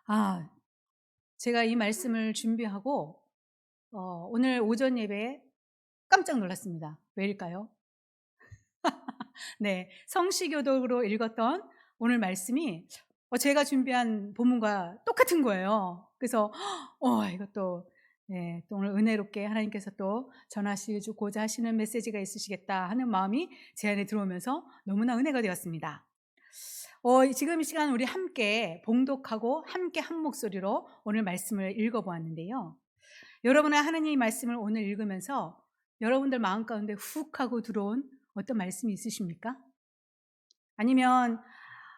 아, 제가 이 말씀을 준비하고 오늘 오전 예배에 깜짝 놀랐습니다. 왜일까요? 네, 성시교독으로 읽었던 오늘 말씀이 제가 준비한 본문과 똑같은 거예요. 그래서 이것도 네, 또 오늘 은혜롭게 하나님께서 또 전하시고자 하시는 메시지가 있으시겠다 하는 마음이 제 안에 들어오면서 너무나 은혜가 되었습니다. 지금 이 시간 우리 함께 봉독하고 함께 한 목소리로 오늘 말씀을 읽어보았는데요. 여러분의 하나님의 말씀을 오늘 읽으면서 여러분들 마음 가운데 훅 하고 들어온 어떤 말씀이 있으십니까? 아니면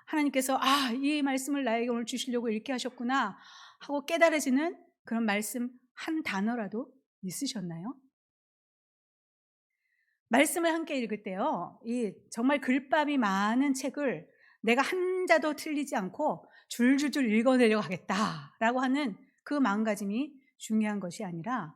하나님께서 이 말씀을 나에게 오늘 주시려고 이렇게 하셨구나 하고 깨달아지는 그런 말씀 한 단어라도 있으셨나요? 말씀을 함께 읽을 때요, 이 정말 글밥이 많은 책을 내가 한자도 틀리지 않고 줄줄줄 읽어내려고 하겠다라고 하는 그 마음가짐이 중요한 것이 아니라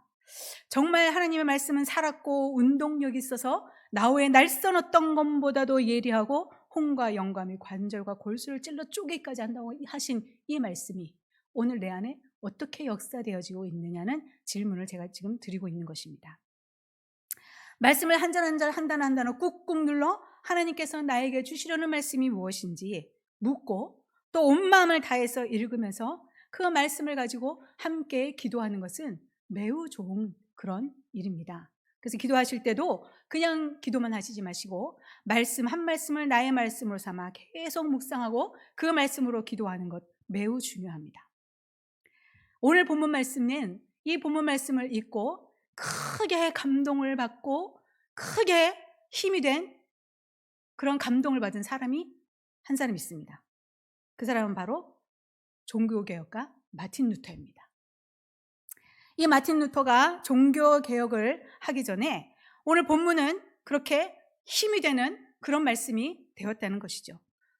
정말 하나님의 말씀은 살았고 운동력이 있어서 나후에 날선 어떤 것보다도 예리하고 혼과 영과 및 관절과 골수를 찔러 쪼개기까지 한다고 하신 이 말씀이 오늘 내 안에 어떻게 역사되어지고 있느냐는 질문을 제가 지금 드리고 있는 것입니다. 말씀을 한 절 한 절 한 단어 한 단어 꾹꾹 눌러 하나님께서 나에게 주시려는 말씀이 무엇인지 묻고 또 온 마음을 다해서 읽으면서 그 말씀을 가지고 함께 기도하는 것은 매우 좋은 그런 일입니다. 그래서 기도하실 때도 그냥 기도만 하시지 마시고 말씀 한 말씀을 나의 말씀으로 삼아 계속 묵상하고 그 말씀으로 기도하는 것 매우 중요합니다. 오늘 본문 말씀은 이 본문 말씀을 읽고 크게 감동을 받고 크게 힘이 된 그런 감동을 받은 사람이 한 사람 있습니다. 그 사람은 바로 종교개혁가 마틴 루터입니다. 이 마틴 루터가 종교개혁을 하기 전에 오늘 본문은 그렇게 힘이 되는 그런 말씀이 되었다는 것이죠.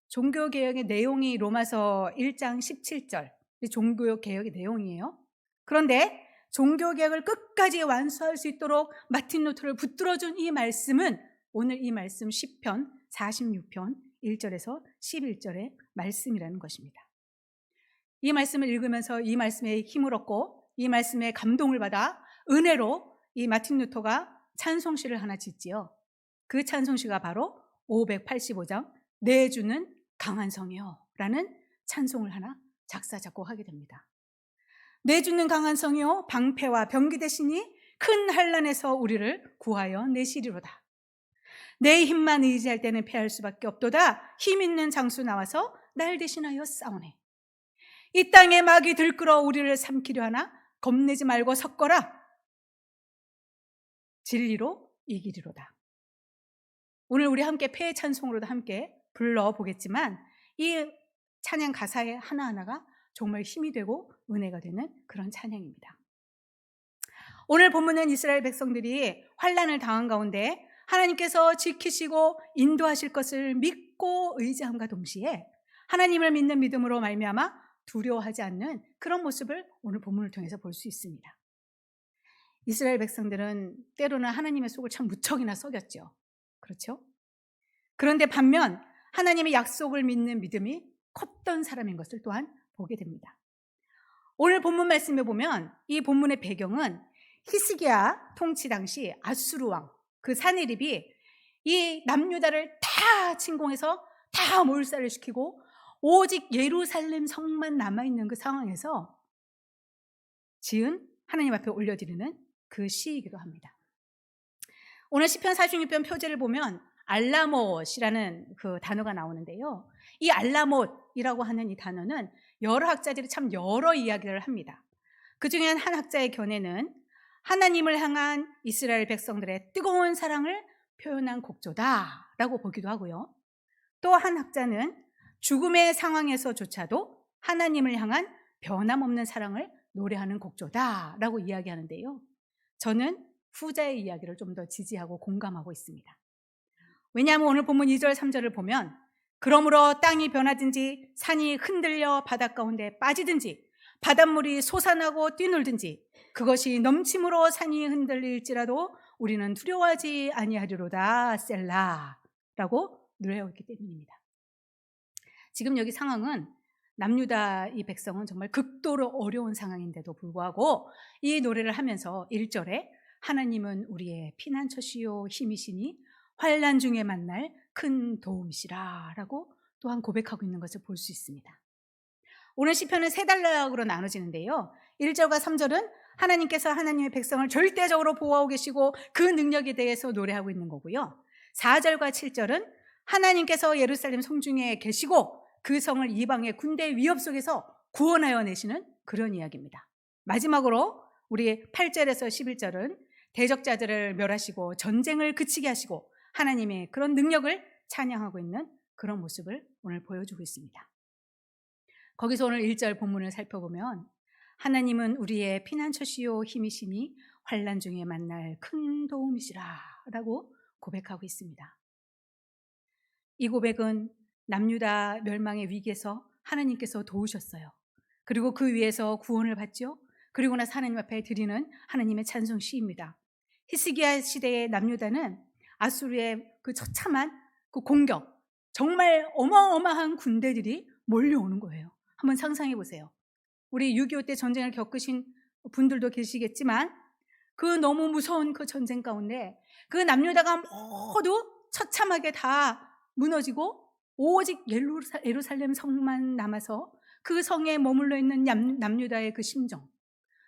종교개혁의 내용이 로마서 1장 17절 종교개혁의 내용이에요. 그런데 종교개혁을 끝까지 완수할 수 있도록 마틴 루터를 붙들어준 이 말씀은 오늘 이 말씀 시편 46편 1절에서 11절의 말씀이라는 것입니다. 이 말씀을 읽으면서 이 말씀에 힘을 얻고 이 말씀에 감동을 받아 은혜로 이 마틴 루터가 찬송시를 하나 짓지요. 그 찬송시가 바로 585장 내 주는 강한 성이요 라는 찬송을 하나 작사 작곡하게 됩니다. 내 주는 강한 성이요 방패와 병기 되시니 큰 환난에서 우리를 구하여 내시리로다. 내 힘만 의지할 때는 패할 수밖에 없도다. 힘 있는 장수 나와서 날 대신하여 싸우네. 이 땅에 막이 들끓어 우리를 삼키려 하나 겁내지 말고 섰거라. 진리로 이기리로다. 오늘 우리 함께 패의 찬송으로도 함께 불러보겠지만 이 찬양 가사의 하나하나가 정말 힘이 되고 은혜가 되는 그런 찬양입니다. 오늘 본문은 이스라엘 백성들이 환난을 당한 가운데 하나님께서 지키시고 인도하실 것을 믿고 의지함과 동시에 하나님을 믿는 믿음으로 말미암아 두려워하지 않는 그런 모습을 오늘 본문을 통해서 볼 수 있습니다. 이스라엘 백성들은 때로는 하나님의 속을 참 무척이나 썩였죠. 그렇죠? 그런데 반면 하나님의 약속을 믿는 믿음이 컸던 사람인 것을 또한 보게 됩니다. 오늘 본문 말씀에 보면 이 본문의 배경은 히스기야 통치 당시 아수르 왕 그 사네립이 이 남유다를 다 침공해서 다 몰살을 시키고 오직 예루살렘 성만 남아있는 그 상황에서 지은 하나님 앞에 올려드리는 그 시이기도 합니다. 오늘 시편 46편 표제를 보면 알라못이라는 그 단어가 나오는데요. 이 알라못이라고 하는 이 단어는 여러 학자들이 참 여러 이야기를 합니다. 그 중에 한 학자의 견해는 하나님을 향한 이스라엘 백성들의 뜨거운 사랑을 표현한 곡조다라고 보기도 하고요. 또 한 학자는 죽음의 상황에서조차도 하나님을 향한 변함없는 사랑을 노래하는 곡조다라고 이야기하는데요. 저는 후자의 이야기를 좀 더 지지하고 공감하고 있습니다. 왜냐하면 오늘 본문 2절 3절을 보면 그러므로 땅이 변하든지 산이 흔들려 바닷 가운데 빠지든지 바닷물이 솟아나고 뛰놀든지 그것이 넘침으로 산이 흔들릴지라도 우리는 두려워하지 아니하리로다 셀라라고 노래하고 있기 때문입니다. 지금 여기 상황은 남유다 이 백성은 정말 극도로 어려운 상황인데도 불구하고 이 노래를 하면서 1절에 하나님은 우리의 피난처시요 힘이시니 환난 중에 만날 큰 도움이시라 라고 또한 고백하고 있는 것을 볼 수 있습니다. 오늘 시편은 세 단락으로 나눠지는데요. 1절과 3절은 하나님께서 하나님의 백성을 절대적으로 보호하고 계시고 그 능력에 대해서 노래하고 있는 거고요. 4절과 7절은 하나님께서 예루살렘 성중에 계시고 그 성을 이방의 군대의 위협 속에서 구원하여 내시는 그런 이야기입니다. 마지막으로 우리 8절에서 11절은 대적자들을 멸하시고 전쟁을 그치게 하시고 하나님의 그런 능력을 찬양하고 있는 그런 모습을 오늘 보여주고 있습니다. 거기서 오늘 1절 본문을 살펴보면 하나님은 우리의 피난처시요 힘이시니 환난 중에 만날 큰 도움이시라 라고 고백하고 있습니다. 이 고백은 남유다 멸망의 위기에서 하나님께서 도우셨어요. 그리고 그 위에서 구원을 받죠. 그리고 나서 하나님 앞에 드리는 하나님의 찬송 시입니다. 히스기야 시대의 남유다는 아수르의 그 처참한 그 공격, 정말 어마어마한 군대들이 몰려오는 거예요. 한번 상상해 보세요. 우리 6.25 때 전쟁을 겪으신 분들도 계시겠지만 그 너무 무서운 그 전쟁 가운데 그 남유다가 모두 처참하게 다 무너지고 오직 예루살렘 성만 남아서 그 성에 머물러 있는 남유다의 그 심정.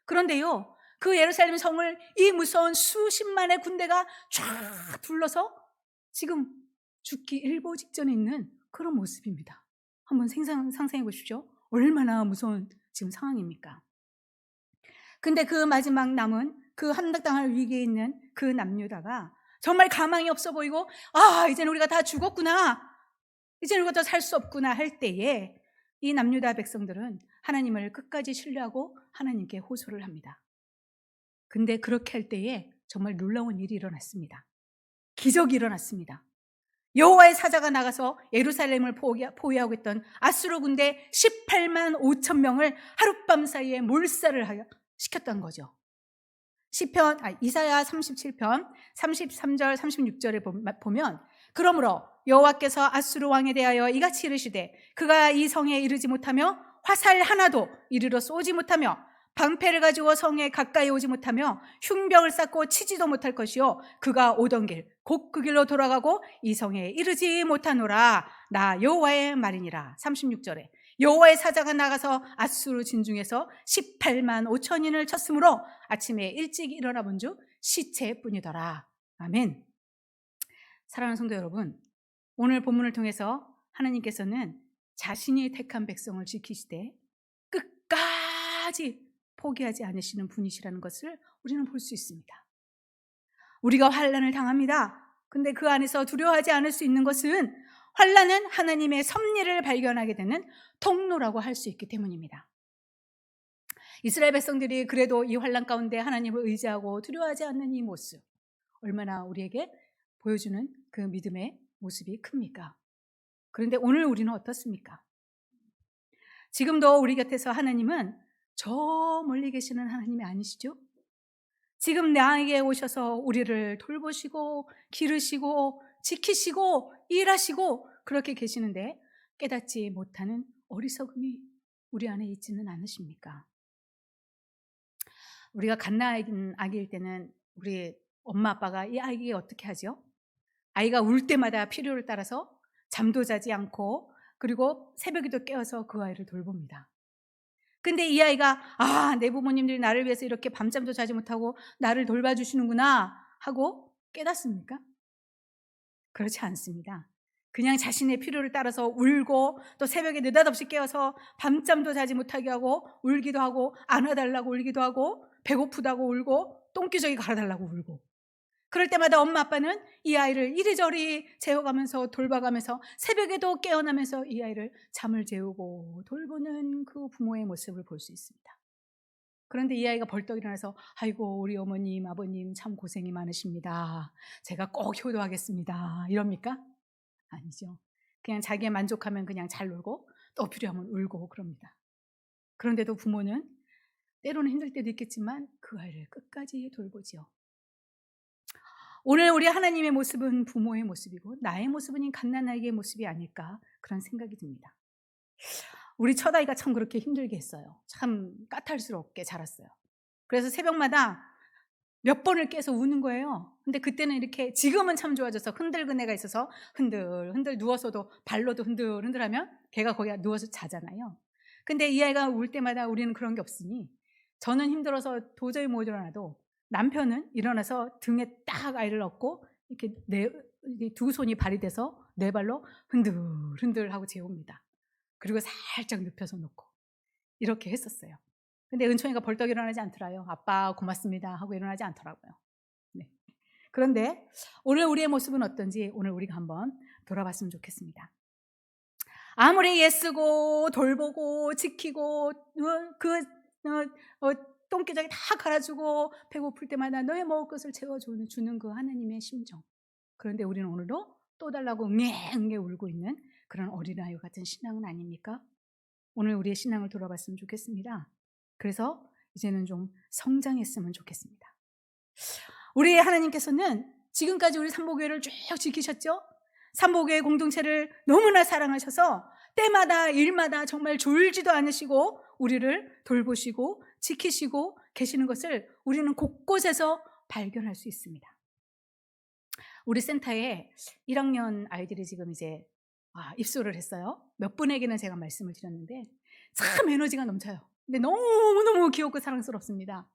그런데요, 그 예루살렘 성을 이 무서운 수십만의 군대가 쫙 둘러서 지금 죽기 일보 직전에 있는 그런 모습입니다. 한번 상상해 보십시오. 얼마나 무서운 지금 상황입니까? 근데 그 마지막 남은 그 함락당할 위기에 있는 그 남유다가 정말 가망이 없어 보이고 이제는 우리가 다 죽었구나, 이제는 우리가 더 살 수 없구나 할 때에 이 남유다 백성들은 하나님을 끝까지 신뢰하고 하나님께 호소를 합니다. 근데 그렇게 할 때에 정말 놀라운 일이 일어났습니다. 기적이 일어났습니다. 여호와의 사자가 나가서 예루살렘을 포위하고 있던 아수르 군대 18만 5천 명을 하룻밤 사이에 몰살을 시켰던 거죠. 이사야 37편 33절 36절에 보면 그러므로 여호와께서 아수르 왕에 대하여 이같이 이르시되 그가 이 성에 이르지 못하며 화살 하나도 이리로 쏘지 못하며 방패를 가지고 성에 가까이 오지 못하며 흉병을 쌓고 치지도 못할 것이요 그가 오던 길 곧 그 길로 돌아가고 이 성에 이르지 못하노라. 나 여호와의 말이니라. 36절에 여호와의 사자가 나가서 아수르 진중에서 18만 5천인을 쳤으므로 아침에 일찍 일어나 본즉 시체뿐이더라. 아멘. 사랑하는 성도 여러분, 오늘 본문을 통해서 하나님께서는 자신이 택한 백성을 지키시되 끝까지 포기하지 않으시는 분이시라는 것을 우리는 볼 수 있습니다. 우리가 환난을 당합니다. 근데 그 안에서 두려워하지 않을 수 있는 것은 환난은 하나님의 섭리를 발견하게 되는 통로라고 할 수 있기 때문입니다. 이스라엘 백성들이 그래도 이 환난 가운데 하나님을 의지하고 두려워하지 않는 이 모습, 얼마나 우리에게 보여주는 그 믿음의 모습이 큽니까? 그런데 오늘 우리는 어떻습니까? 지금도 우리 곁에서 하나님은 저 멀리 계시는 하나님이 아니시죠? 지금 나에게 오셔서 우리를 돌보시고 기르시고 지키시고 일하시고 그렇게 계시는데 깨닫지 못하는 어리석음이 우리 안에 있지는 않으십니까? 우리가 갓난 아기일 때는 우리 엄마 아빠가 이 아이에게 어떻게 하죠? 아이가 울 때마다 필요를 따라서 잠도 자지 않고 그리고 새벽에도 깨어서 그 아이를 돌봅니다. 근데 이 아이가 내 부모님들이 나를 위해서 이렇게 밤잠도 자지 못하고 나를 돌봐주시는구나 하고 깨닫습니까? 그렇지 않습니다. 그냥 자신의 필요를 따라서 울고 또 새벽에 느닷없이 깨어서 밤잠도 자지 못하게 하고 울기도 하고 안아달라고 울기도 하고 배고프다고 울고 똥기저귀 갈아달라고 울고 그럴 때마다 엄마 아빠는 이 아이를 이리저리 재워가면서 돌봐가면서 새벽에도 깨어나면서 이 아이를 잠을 재우고 돌보는 그 부모의 모습을 볼 수 있습니다. 그런데 이 아이가 벌떡 일어나서 아이고 우리 어머님 아버님 참 고생이 많으십니다. 제가 꼭 효도하겠습니다. 이럽니까? 아니죠. 그냥 자기가 만족하면 그냥 잘 놀고 또 필요하면 울고 그럽니다. 그런데도 부모는 때로는 힘들 때도 있겠지만 그 아이를 끝까지 돌보지요. 오늘 우리 하나님의 모습은 부모의 모습이고 나의 모습은 이 갓난아이의 모습이 아닐까 그런 생각이 듭니다. 우리 첫아이가 참 그렇게 힘들게 했어요. 참 까탈스럽게 자랐어요. 그래서 새벽마다 몇 번을 깨서 우는 거예요. 근데 그때는 이렇게, 지금은 참 좋아져서 흔들근 애가 있어서 흔들흔들 누워서도 발로도 흔들흔들하면 걔가 거기 누워서 자잖아요. 근데 이 아이가 울 때마다 우리는 그런 게 없으니 저는 힘들어서 도저히 못 일어나도 남편은 일어나서 등에 딱 아이를 업고 이렇게 두 손이 발이 돼서 네 발로 흔들흔들 하고 재웁니다. 그리고 살짝 눕혀서 놓고 이렇게 했었어요. 근데 은총이가 벌떡 일어나지 않더라요. 아빠 고맙습니다 하고 일어나지 않더라고요. 네. 그런데 오늘 우리의 모습은 어떤지 오늘 우리가 한번 돌아봤으면 좋겠습니다. 아무리 애쓰고 돌보고 지키고 똥기저귀 다 갈아주고 배고플 때마다 너의 먹을 것을 채워주는 그 하나님의 심정. 그런데 우리는 오늘도 또 달라고 응애 울고 있는 그런 어린아이 같은 신앙은 아닙니까? 오늘 우리의 신앙을 돌아봤으면 좋겠습니다. 그래서 이제는 좀 성장했으면 좋겠습니다. 우리 하나님께서는 지금까지 우리 삼보교회를 쭉 지키셨죠? 삼보교회 공동체를 너무나 사랑하셔서 때마다 일마다 정말 졸지도 않으시고 우리를 돌보시고 지키시고 계시는 것을 우리는 곳곳에서 발견할 수 있습니다. 우리 센터에 1학년 아이들이 지금 이제 입소를 했어요. 몇 분에게는 제가 말씀을 드렸는데 참 에너지가 넘쳐요. 근데 너무너무 귀엽고 사랑스럽습니다.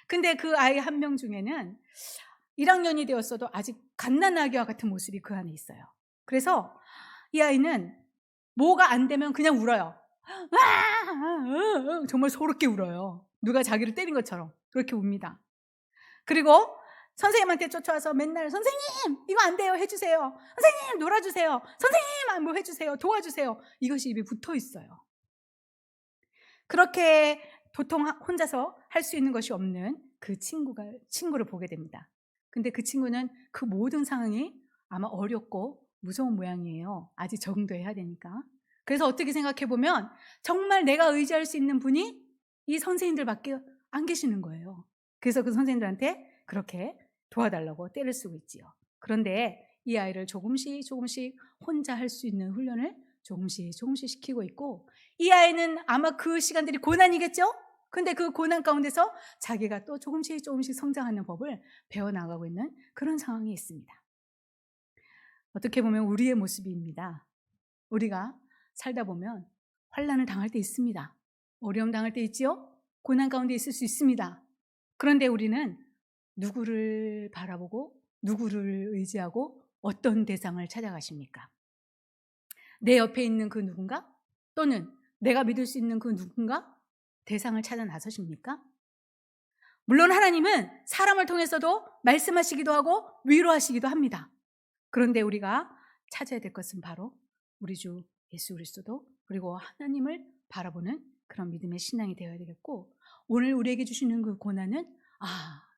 근데 그 아이 한 명 중에는 1학년이 되었어도 아직 갓난아기와 같은 모습이 그 안에 있어요. 그래서 이 아이는 뭐가 안 되면 그냥 울어요. 정말 소롭게 울어요. 누가 자기를 때린 것처럼 그렇게 웁니다. 그리고 선생님한테 쫓아와서 맨날 선생님 이거 안 돼요 해주세요. 선생님 놀아주세요. 선생님 뭐 해주세요. 도와주세요. 이것이 입에 붙어 있어요. 그렇게 도통 혼자서 할 수 있는 것이 없는 그 친구를 보게 됩니다. 근데 그 친구는 그 모든 상황이 아마 어렵고 무서운 모양이에요. 아직 적응도 해야 되니까. 그래서 어떻게 생각해 보면 정말 내가 의지할 수 있는 분이 이 선생님들밖에 안 계시는 거예요. 그래서 그 선생님들한테 그렇게 도와달라고 떼를 쓰고 있지요. 그런데 이 아이를 조금씩 혼자 할 수 있는 훈련을 조금씩 시키고 있고, 이 아이는 아마 그 시간들이 고난이겠죠? 근데 그 고난 가운데서 자기가 또 조금씩 성장하는 법을 배워나가고 있는 그런 상황이 있습니다. 어떻게 보면 우리의 모습입니다. 우리가 살다 보면 환난을 당할 때 있습니다. 어려움 당할 때 있지요? 고난 가운데 있을 수 있습니다. 그런데 우리는 누구를 바라보고 누구를 의지하고 어떤 대상을 찾아가십니까? 내 옆에 있는 그 누군가? 또는 내가 믿을 수 있는 그 누군가? 대상을 찾아 나서십니까? 물론 하나님은 사람을 통해서도 말씀하시기도 하고 위로하시기도 합니다. 그런데 우리가 찾아야 될 것은 바로 우리 주 예수 그리스도 그리고 하나님을 바라보는 그런 믿음의 신앙이 되어야 되겠고, 오늘 우리에게 주시는 그 고난은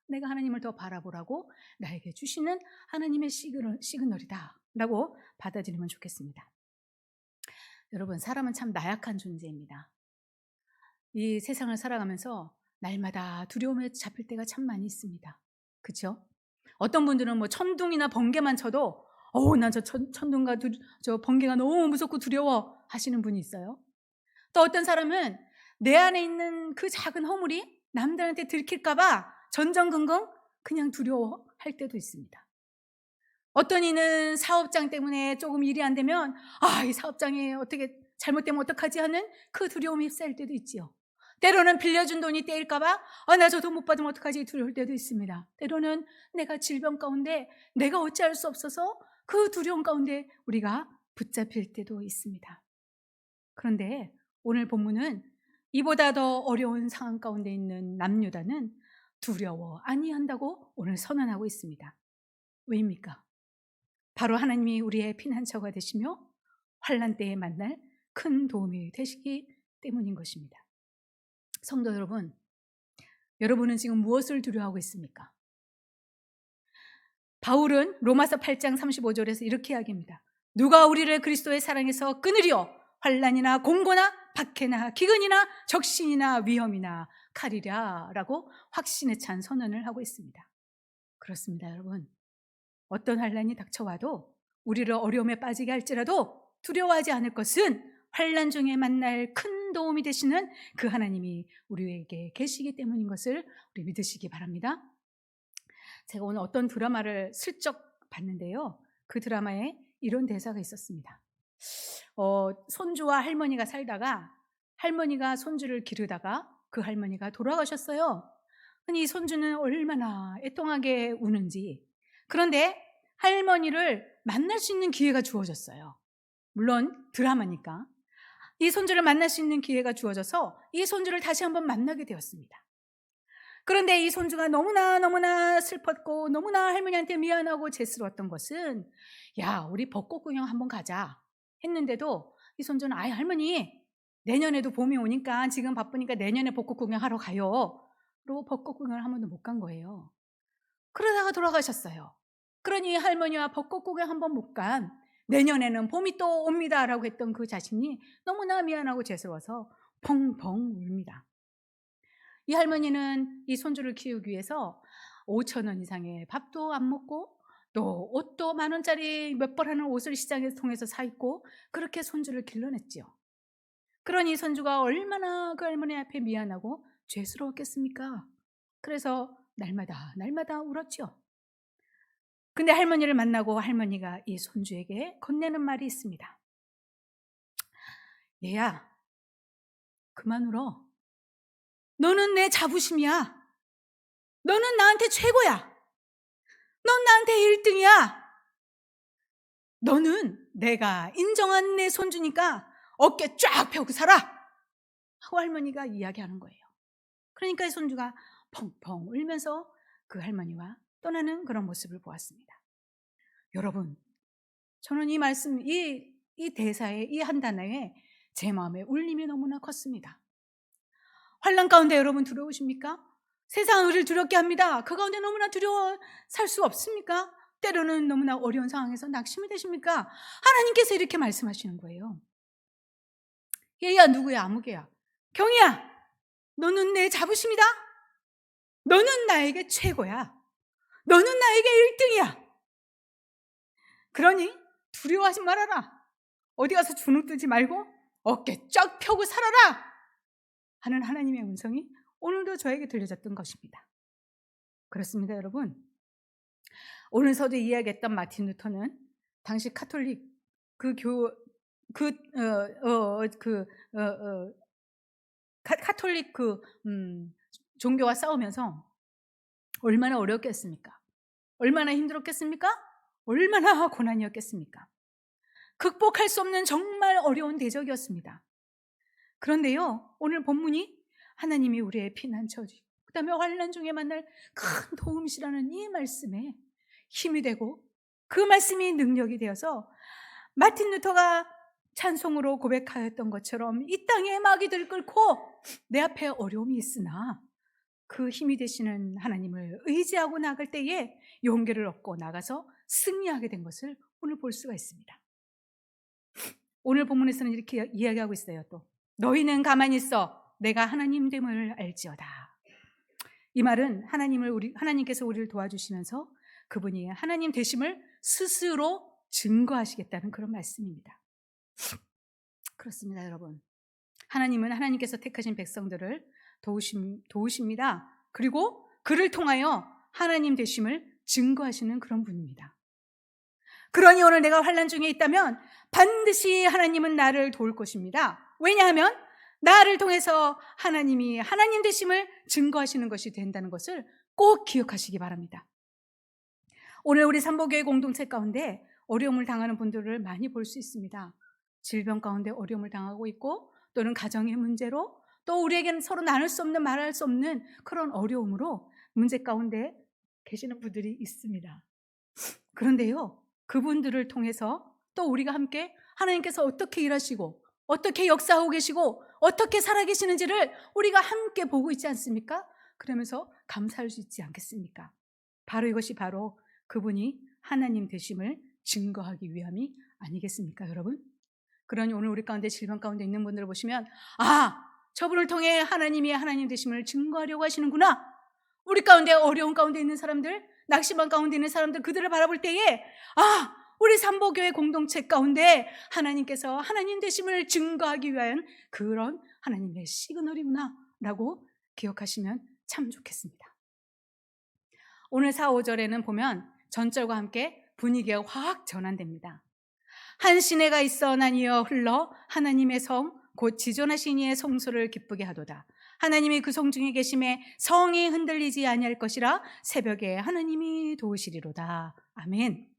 내가 하나님을 더 바라보라고 나에게 주시는 하나님의 시그널이다 라고 받아들이면 좋겠습니다. 여러분, 사람은 참 나약한 존재입니다. 이 세상을 살아가면서 날마다 두려움에 잡힐 때가 참 많이 있습니다. 그렇죠? 어떤 분들은 뭐 천둥이나 번개만 쳐도 난 저 천둥과 저 번개가 너무 무섭고 두려워 하시는 분이 있어요. 또 어떤 사람은 내 안에 있는 그 작은 허물이 남들한테 들킬까 봐 전전긍긍 그냥 두려워할 때도 있습니다. 어떤 이는 사업장 때문에 조금 일이 안 되면 이 사업장이 어떻게 잘못되면 어떡하지 하는 그 두려움이 휩싸일 때도 있지요. 때로는 빌려준 돈이 떼일까 봐 나 저 돈 못 받으면 어떡하지 두려울 때도 있습니다. 때로는 내가 질병 가운데 내가 어찌할 수 없어서 그 두려움 가운데 우리가 붙잡힐 때도 있습니다. 그런데 오늘 본문은 이보다 더 어려운 상황 가운데 있는 남유다는 두려워 아니한다고 오늘 선언하고 있습니다. 왜입니까? 바로 하나님이 우리의 피난처가 되시며 환난 때에 만날 큰 도움이 되시기 때문인 것입니다. 성도 여러분, 여러분은 지금 무엇을 두려워하고 있습니까? 바울은 로마서 8장 35절에서 이렇게 이야기합니다. 누가 우리를 그리스도의 사랑에서 끊으리요? 환난이나 공고나 박해나 기근이나 적신이나 위험이나 칼이랴 라고 확신에 찬 선언을 하고 있습니다. 그렇습니다, 여러분. 어떤 환난이 닥쳐와도 우리를 어려움에 빠지게 할지라도 두려워하지 않을 것은 환난 중에 만날 큰 도움이 되시는 그 하나님이 우리에게 계시기 때문인 것을 우리 믿으시기 바랍니다. 제가 오늘 어떤 드라마를 슬쩍 봤는데요. 그 드라마에 이런 대사가 있었습니다. 손주와 할머니가 살다가 할머니가 손주를 기르다가 그 할머니가 돌아가셨어요. 이 손주는 얼마나 애통하게 우는지. 그런데 할머니를 만날 수 있는 기회가 주어졌어요. 물론 드라마니까. 이 손주를 만날 수 있는 기회가 주어져서 이 손주를 다시 한번 만나게 되었습니다. 그런데 이 손주가 너무나 슬펐고 너무나 할머니한테 미안하고 죄스러웠던 것은 야, 우리 벚꽃 구경 한번 가자 했는데도 이 손주는 아이 할머니 내년에도 봄이 오니까 지금 바쁘니까 내년에 벚꽃 구경하러 가요. 그리고 벚꽃 구경을 한 번도 못 간 거예요. 그러다가 돌아가셨어요. 그러니 할머니와 벚꽃 구경 한 번 못 간 내년에는 봄이 또 옵니다 라고 했던 그 자신이 너무나 미안하고 죄스러워서 펑펑 울립니다. 이 할머니는 이 손주를 키우기 위해서 5,000원 이상의 밥도 안 먹고 또 옷도 10,000원짜리 몇 벌 하는 옷을 시장에서 통해서 사 입고 그렇게 손주를 길러냈지요. 그러니 손주가 얼마나 그 할머니 앞에 미안하고 죄스러웠겠습니까? 그래서 날마다 울었지요. 근데 할머니를 만나고 할머니가 이 손주에게 건네는 말이 있습니다. 얘야, 그만 울어. 너는 내 자부심이야. 너는 나한테 최고야. 넌 나한테 1등이야. 너는 내가 인정한 내 손주니까 어깨 쫙 펴고 살아. 하고 할머니가 이야기하는 거예요. 그러니까 이 손주가 펑펑 울면서 그 할머니와 떠나는 그런 모습을 보았습니다. 여러분, 저는 이 말씀, 이 대사의 이 한 단어에 제 마음에 울림이 너무나 컸습니다. 환난 가운데 여러분 두려우십니까? 세상은 우리를 두렵게 합니다. 그 가운데 너무나 두려워 살 수 없습니까? 때로는 너무나 어려운 상황에서 낙심이 되십니까? 하나님께서 이렇게 말씀하시는 거예요. 얘야, 누구야? 아무개야. 경이야, 너는 내 자부심이다. 너는 나에게 최고야. 너는 나에게 1등이야. 그러니 두려워하지 말아라. 어디 가서 주눅 들지 말고 어깨 쫙 펴고 살아라 하는 하나님의 음성이 오늘도 저에게 들려졌던 것입니다. 그렇습니다, 여러분. 오늘 서두에 이야기했던 마틴 루터는 당시 카톨릭 카톨릭 종교와 싸우면서 얼마나 어렵겠습니까? 얼마나 힘들었겠습니까? 얼마나 고난이었겠습니까? 극복할 수 없는 정말 어려운 대적이었습니다. 그런데요, 오늘 본문이 하나님이 우리의 피난처지, 그 다음에 환난 중에 만날 큰 도움이시라는 이 말씀에 힘이 되고 그 말씀이 능력이 되어서 마틴 루터가 찬송으로 고백하였던 것처럼 이 땅에 마귀들 끓고 내 앞에 어려움이 있으나 그 힘이 되시는 하나님을 의지하고 나갈 때에 용기를 얻고 나가서 승리하게 된 것을 오늘 볼 수가 있습니다. 오늘 본문에서는 이렇게 이야기하고 있어요. 또 너희는 가만히 있어 내가 하나님 됨을 알지어다. 이 말은 하나님께서 우리를 도와주시면서 그분이 하나님 되심을 스스로 증거하시겠다는 그런 말씀입니다. 그렇습니다, 여러분. 하나님은 하나님께서 택하신 백성들을 도우십니다. 그리고 그를 통하여 하나님 되심을 증거하시는 그런 분입니다. 그러니 오늘 내가 환난 중에 있다면 반드시 하나님은 나를 도울 것입니다. 왜냐하면 나를 통해서 하나님이 하나님 되심을 증거하시는 것이 된다는 것을 꼭 기억하시기 바랍니다. 오늘 우리 삼보교회 공동체 가운데 어려움을 당하는 분들을 많이 볼 수 있습니다. 질병 가운데 어려움을 당하고 있고 또는 가정의 문제로 또 우리에게는 서로 나눌 수 없는 말할 수 없는 그런 어려움으로 문제 가운데 계시는 분들이 있습니다. 그런데요, 그분들을 통해서 또 우리가 함께 하나님께서 어떻게 일하시고 어떻게 역사하고 계시고 어떻게 살아계시는지를 우리가 함께 보고 있지 않습니까? 그러면서 감사할 수 있지 않겠습니까? 바로 이것이 바로 그분이 하나님 되심을 증거하기 위함이 아니겠습니까, 여러분? 그러니 오늘 우리 가운데 질병 가운데 있는 분들을 보시면 저분을 통해 하나님이 하나님 되심을 증거하려고 하시는구나. 우리 가운데 어려운 가운데 있는 사람들, 낙심한 가운데 있는 사람들, 그들을 바라볼 때에 우리 삼보교회 공동체 가운데 하나님께서 하나님 되심을 증거하기 위한 그런 하나님의 시그널이구나 라고 기억하시면 참 좋겠습니다. 오늘 4, 5절에는 보면 전절과 함께 분위기가 확 전환됩니다. 한 시내가 있어 나뉘어 흘러 하나님의 성 곧 지존하신 이의 성소를 기쁘게 하도다. 하나님이 그 성 중에 계심에 성이 흔들리지 아니할 것이라 새벽에 하나님이 도우시리로다. 아멘.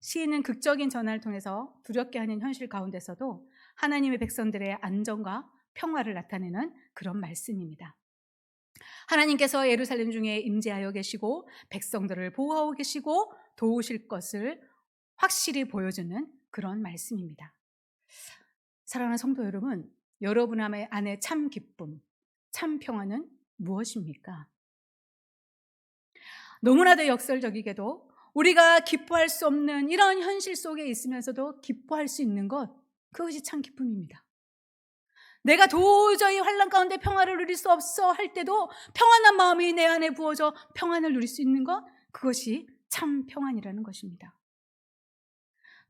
시인은 극적인 전환을 통해서 두렵게 하는 현실 가운데서도 하나님의 백성들의 안정과 평화를 나타내는 그런 말씀입니다. 하나님께서 예루살렘 중에 임재하여 계시고 백성들을 보호하고 계시고 도우실 것을 확실히 보여주는 그런 말씀입니다. 사랑하는 성도 여러분, 여러분 안에 참 기쁨, 참 평화는 무엇입니까? 너무나도 역설적이게도 우리가 기뻐할 수 없는 이런 현실 속에 있으면서도 기뻐할 수 있는 것, 그것이 참 기쁨입니다. 내가 도저히 환난 가운데 평화를 누릴 수 없어 할 때도 평안한 마음이 내 안에 부어져 평안을 누릴 수 있는 것, 그것이 참 평안이라는 것입니다.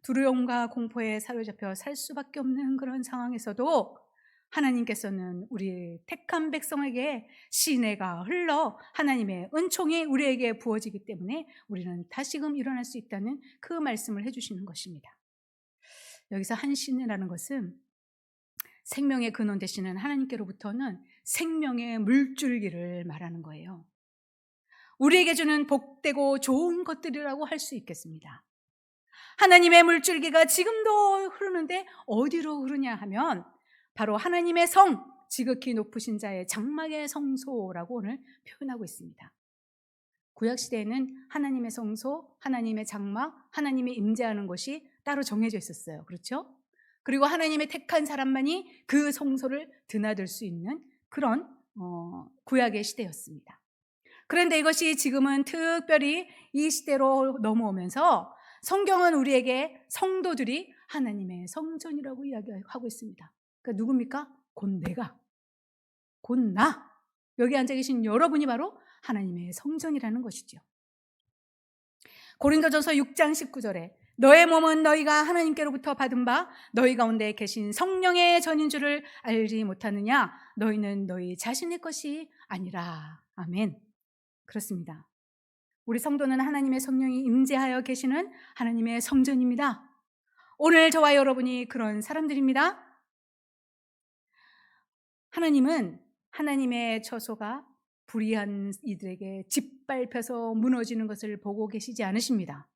두려움과 공포에 사로잡혀 살 수밖에 없는 그런 상황에서도 하나님께서는 우리 택한 백성에게 시내가 흘러 하나님의 은총이 우리에게 부어지기 때문에 우리는 다시금 일어날 수 있다는 그 말씀을 해주시는 것입니다. 여기서 한 시내라는 것은 생명의 근원 되시는 하나님께로부터는 생명의 물줄기를 말하는 거예요. 우리에게 주는 복되고 좋은 것들이라고 할 수 있겠습니다. 하나님의 물줄기가 지금도 흐르는데 어디로 흐르냐 하면 바로 하나님의 성, 지극히 높으신 자의 장막의 성소라고 오늘 표현하고 있습니다. 구약시대에는 하나님의 성소, 하나님의 장막, 하나님이 임재하는 곳이 따로 정해져 있었어요. 그렇죠? 그리고 하나님의 택한 사람만이 그 성소를 드나들 수 있는 그런 구약의 시대였습니다. 그런데 이것이 지금은 특별히 이 시대로 넘어오면서 성경은 우리에게 성도들이 하나님의 성전이라고 이야기하고 있습니다. 그러니까 누굽니까? 곧 내가, 곧 나, 여기 앉아 계신 여러분이 바로 하나님의 성전이라는 것이죠. 고린도전서 6장 19절에 너의 몸은 너희가 하나님께로부터 받은 바 너희 가운데 계신 성령의 전인 줄을 알지 못하느냐? 너희는 너희 자신의 것이 아니라. 아멘. 그렇습니다. 우리 성도는 하나님의 성령이 임재하여 계시는 하나님의 성전입니다. 오늘 저와 여러분이 그런 사람들입니다. 하나님은 하나님의 처소가 불의한 이들에게 짓밟혀서 무너지는 것을 보고 계시지 않으십니다.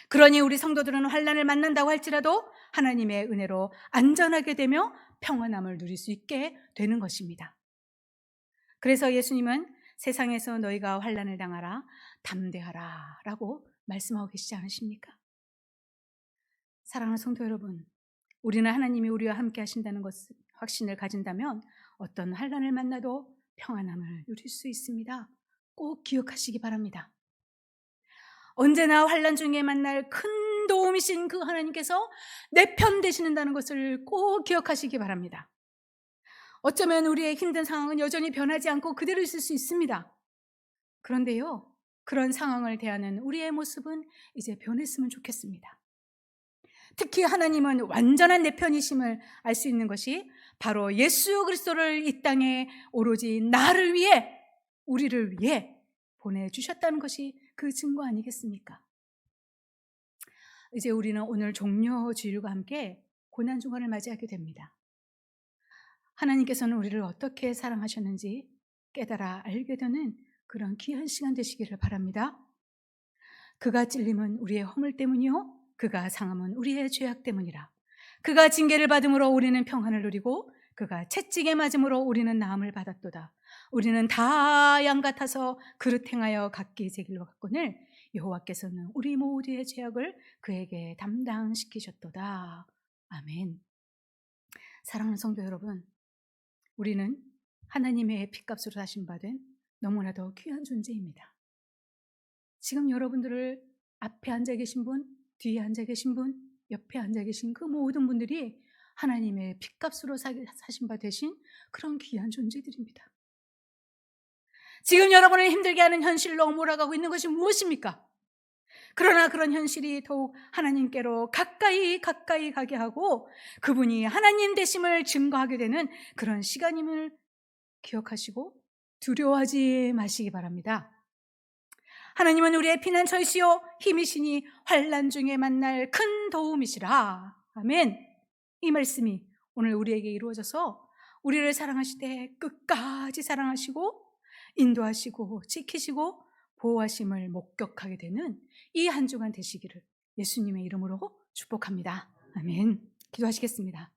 그러니 우리 성도들은 환난을 만난다고 할지라도 하나님의 은혜로 안전하게 되며 평안함을 누릴 수 있게 되는 것입니다. 그래서 예수님은 세상에서 너희가 환난을 당하라 담대하라 라고 말씀하고 계시지 않으십니까? 사랑하는 성도 여러분, 우리는 하나님이 우리와 함께 하신다는 것을 확신을 가진다면 어떤 환난을 만나도 평안함을 누릴 수 있습니다. 꼭 기억하시기 바랍니다. 언제나 환난 중에 만날 큰 도움이신 그 하나님께서 내 편 되시는다는 것을 꼭 기억하시기 바랍니다. 어쩌면 우리의 힘든 상황은 여전히 변하지 않고 그대로 있을 수 있습니다. 그런데요, 그런 상황을 대하는 우리의 모습은 이제 변했으면 좋겠습니다. 특히 하나님은 완전한 내 편이심을 알 수 있는 것이 바로 예수 그리스도를 이 땅에 오로지 나를 위해, 우리를 위해 보내주셨다는 것이 그 증거 아니겠습니까? 이제 우리는 오늘 종려 주일과 함께 고난주간을 맞이하게 됩니다. 하나님께서는 우리를 어떻게 사랑하셨는지 깨달아 알게 되는 그런 귀한 시간 되시기를 바랍니다. 그가 찔림은 우리의 허물 때문이요 그가 상함은 우리의 죄악 때문이라. 그가 징계를 받음으로 우리는 평안을 누리고 그가 채찍에 맞음으로 우리는 나음을 받았도다. 우리는 다 양 같아서 그릇 행하여 각기 제 길로 갔거늘 여호와께서는 우리 모두의 죄악을 그에게 담당시키셨도다. 아멘. 사랑하는 성도 여러분, 우리는 하나님의 핏값으로 사신 바 된 너무나도 귀한 존재입니다. 지금 여러분들을 앞에 앉아 계신 분, 뒤에 앉아 계신 분, 옆에 앉아 계신 그 모든 분들이 하나님의 핏값으로 사신 바 되신 그런 귀한 존재들입니다. 지금 여러분을 힘들게 하는 현실로 몰아가고 있는 것이 무엇입니까? 그러나 그런 현실이 더욱 하나님께로 가까이 가게 하고 그분이 하나님 되심을 증거하게 되는 그런 시간임을 기억하시고 두려워하지 마시기 바랍니다. 하나님은 우리의 피난처이시요 힘이시니 환난 중에 만날 큰 도움이시라. 아멘. 이 말씀이 오늘 우리에게 이루어져서 우리를 사랑하시되 끝까지 사랑하시고 인도하시고 지키시고 보호하심을 목격하게 되는 이 한 주간 되시기를 예수님의 이름으로 축복합니다. 아멘. 기도하시겠습니다.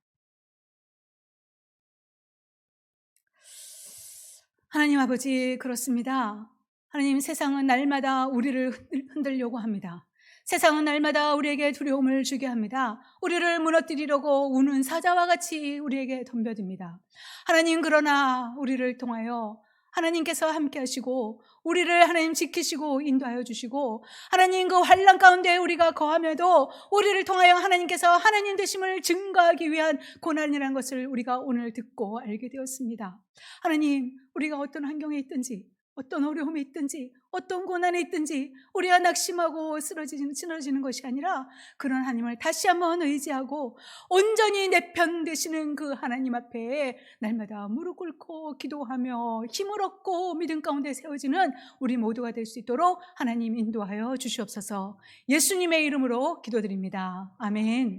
하나님 아버지, 그렇습니다. 하나님, 세상은 날마다 우리를 흔들려고 합니다. 세상은 날마다 우리에게 두려움을 주게 합니다. 우리를 무너뜨리려고 우는 사자와 같이 우리에게 덤벼듭니다. 하나님, 그러나 우리를 통하여 하나님께서 함께 하시고 우리를 하나님 지키시고 인도하여 주시고 하나님 그 환난 가운데 우리가 거하며도 우리를 통하여 하나님께서 하나님 되심을 증거하기 위한 고난이라는 것을 우리가 오늘 듣고 알게 되었습니다. 하나님, 우리가 어떤 환경에 있든지 어떤 어려움이 있든지 어떤 고난이 있든지 우리가 낙심하고 쓰러지는 것이 아니라 그런 하나님을 다시 한번 의지하고 온전히 내 편 되시는 그 하나님 앞에 날마다 무릎 꿇고 기도하며 힘을 얻고 믿음 가운데 세워지는 우리 모두가 될 수 있도록 하나님 인도하여 주시옵소서. 예수님의 이름으로 기도드립니다. 아멘.